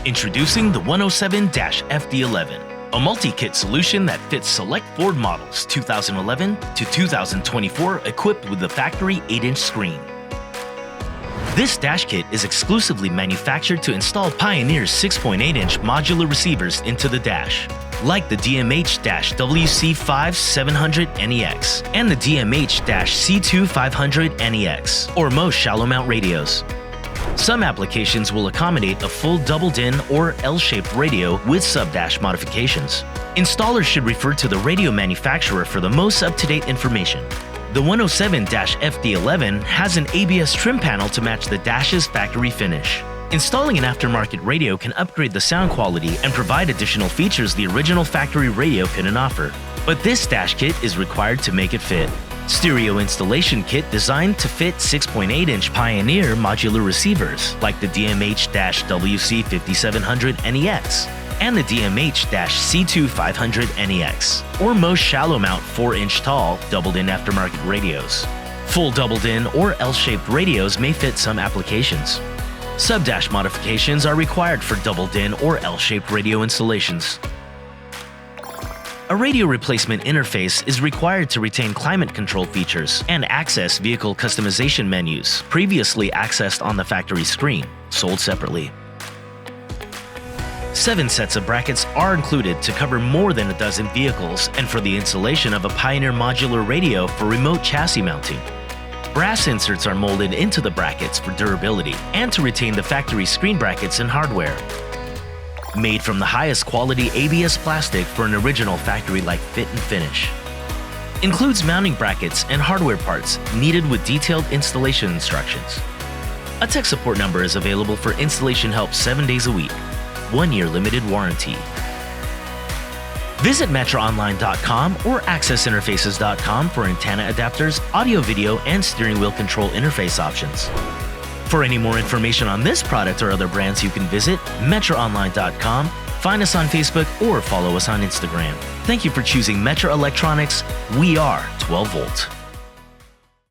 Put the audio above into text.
Introducing the 107-FD11, a multi-kit solution that fits select Ford models 2011 to 2024 equipped with the factory 8-inch screen. This dash kit is exclusively manufactured to install Pioneer's 6.8-inch modular receivers into the dash, like the DMH-WC5-700NEX and the DMH-C2-500NEX, or most shallow mount radios. Some applications will accommodate a full doubled-in or L-shaped radio with sub-dash modifications. Installers should refer to the radio manufacturer for the most up-to-date information. The 107-FD11 has an ABS trim panel to match the dash's factory finish. Installing an aftermarket radio can upgrade the sound quality and provide additional features the original factory radio couldn't offer. But this dash kit is required to make it fit. Stereo installation kit designed to fit 6.8-inch Pioneer modular receivers like the DMH-WC5700NEX and the DMH-C2-500NEX, or most shallow mount 4-inch tall doubled-in aftermarket radios. Full doubled-in or L-shaped radios may fit some applications. Sub-dash modifications are required for doubled-in or L-shaped radio installations. A radio replacement interface is required to retain climate control features and access vehicle customization menus previously accessed on the factory screen, sold separately. 7 sets of brackets are included to cover more than a dozen vehicles and for the installation of a Pioneer modular radio for remote chassis mounting. Brass inserts are molded into the brackets for durability and to retain the factory screen brackets and hardware. Made from the highest quality ABS plastic for an original factory-like fit and finish. Includes mounting brackets and hardware parts needed with detailed installation instructions. A tech support number is available for installation help 7 days a week. 1-year limited warranty. Visit metraonline.com or accessinterfaces.com for antenna adapters, audio, video, and steering wheel control interface options. For any more information on this product or other brands, you can visit metraonline.com, find us on Facebook, or follow us on Instagram. Thank you for choosing Metra Electronics. We are 12 volt.